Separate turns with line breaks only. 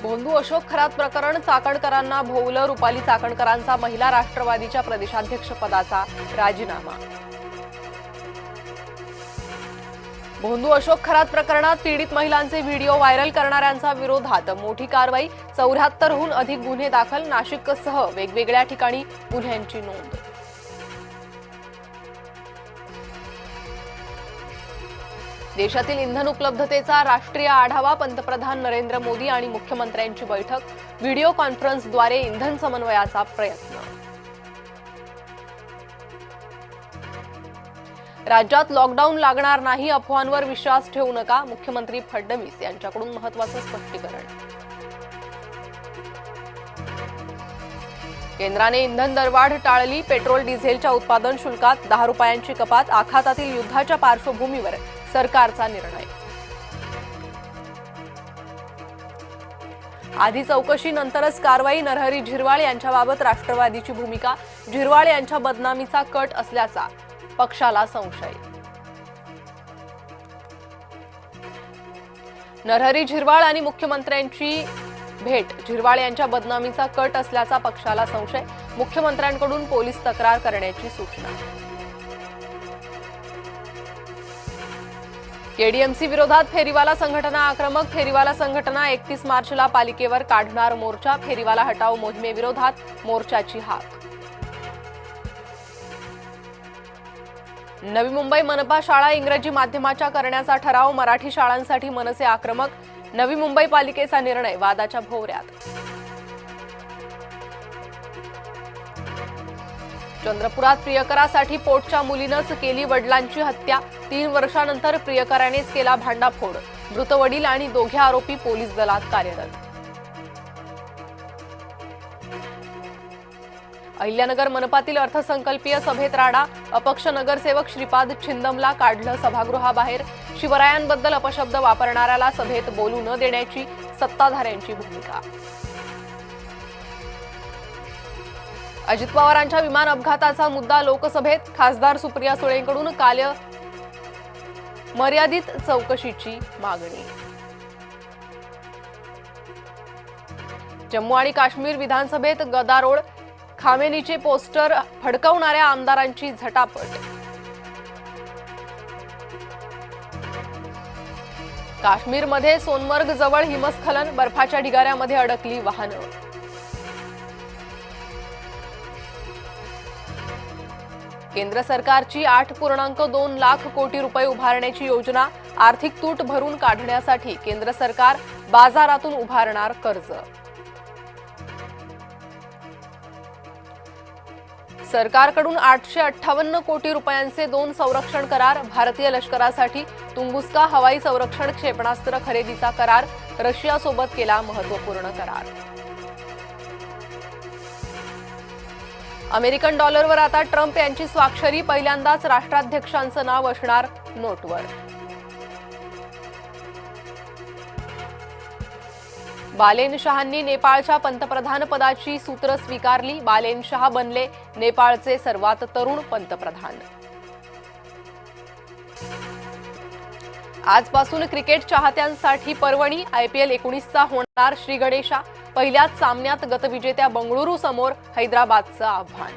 भोंदू अशोक खरात प्रकरण चाकणकरांना भोवलं, रुपाली चाकणकरांचा महिला राष्ट्रवादीच्या प्रदेशाध्यक्षपदाचा राजीनामा। भोंदू अशोक खरात प्रकरणात पीडित महिलांचे व्हिडिओ व्हायरल करणाऱ्यांचा विरोधात मोठी कारवाई, 74हून अधिक गुन्हे दाखल, नाशिकसह वेगवेगळ्या ठिकाणी गुन्ह्यांची नोंद। देशातील इंधन उपलब्धतेचा राष्ट्रीय आढावा, पंतप्रधान नरेंद्र मोदी आणि मुख्यमंत्र्यांची बैठक, व्हिडिओ कॉन्फरन्सद्वारे इंधन समन्वयाचा प्रयत्न। राज्यात लॉकडाऊन लागणार नाही, अफवांवर विश्वास ठेवू नका, मुख्यमंत्री फडणवीस यांच्याकडून महत्त्वाचं स्पष्टीकरण। केंद्राने इंधन दरवाढ टाळली, पेट्रोल डिझेलच्या उत्पादन शुल्कात 10 रुपयांची कपात, आखातातील युद्धाच्या पार्श्वभूमीवर सरकारचा निर्णय। आधी चौकशी नंतरच कारवाई, नरहरी झिरवाळ यांच्याबाबत राष्ट्रवादीची भूमिका, झिरवाळ यांच्या बदनामीचा कट असल्याचा पक्षाला संशय। नरहरी झिरवाळ आणि मुख्यमंत्र्यांची भेट, झिरवाळ यांच्या बदनामीचा कट असल्याचा पक्षाला संशय, मुख्यमंत्र्यांकडून पोलीस तक्रार करण्याची सूचना। केडीएमसी विरोधात फेरीवाला संघटना आक्रमक, फेरीवाला संघटना 31 मार्चला पालिकेवर काढणार मोर्चा, फेरीवाला हटाव मोहिमेविरोधात मोर्चाची हाक। नवी मुंबई मनपा शाळा इंग्रजी माध्यमाच्या करण्याचा ठराव, मराठी शाळांसाठी मनसे आक्रमक, नवी मुंबई पालिकेचा निर्णय वादाच्या भोवऱ्यात। चंद्रपुरात प्रियकरासाठी पोटच्या मुलीनंच केली वडिलांची हत्या, 3 वर्षांनंतर प्रियकरानेच केला भांडाफोड, मृत वडील आणि दोघे आरोपी पोलीस दलात कार्यरत। अहिल्यानगर मनपातील अर्थसंकल्पीय सभेत राडा, अपक्ष नगरसेवक श्रीपाद छिंदमला काढलं सभागृहाबाहेर, शिवरायांबद्दल अपशब्द वापरणाऱ्याला सभेत बोलू न देण्याची सत्ताधाऱ्यांची भूमिका। अजित पवारांच्या विमान अपघाताचा मुद्दा लोकसभेत, खासदार सुप्रिया सुळेंकडून काल मर्यादित चौकशीची मागणी। जम्मू आणि काश्मीर विधानसभेत गदारोळ, खामेनीचे पोस्टर फडकवणाऱ्या आमदारांची झटापट। काश्मीरमध्ये सोनमर्ग जवळ हिमस्खलन, बर्फाच्या ढिगाऱ्यामध्ये अडकली वाहनं। केंद्र सरकारची 8.2 लाख कोटी रुपये उभारण्याची योजना, आर्थिक तूट भरून काढण्यासाठी केंद्र सरकार बाजारातून उभारणार कर्ज। सरकारकडून 858 कोटी रुपयांचे 2 संरक्षण करार, भारतीय लष्करासाठी तुंगुस्का हवाई संरक्षण क्षेपणास्त्र खरेदीचा करार, रशियासोबत केला महत्त्वपूर्ण करार। अमेरिकन डॉलरवर आता ट्रम्प यांची स्वाक्षरी, पहिल्यांदाच राष्ट्राध्यक्षांचं नाव असणार नोटवर। बालेन शहांनी नेपाळच्या पंतप्रधानपदाची सूत्र स्वीकारली, बालेन शहा बनले नेपाळचे सर्वात तरुण पंतप्रधान। आजपासून क्रिकेट चाहत्यांसाठी पर्वणी, IPL 19चा होणार श्रीगणेशा, पहिल्याच सामन्यात गतविजेत्या बंगळुरू समोर हैदराबादचं आव्हान।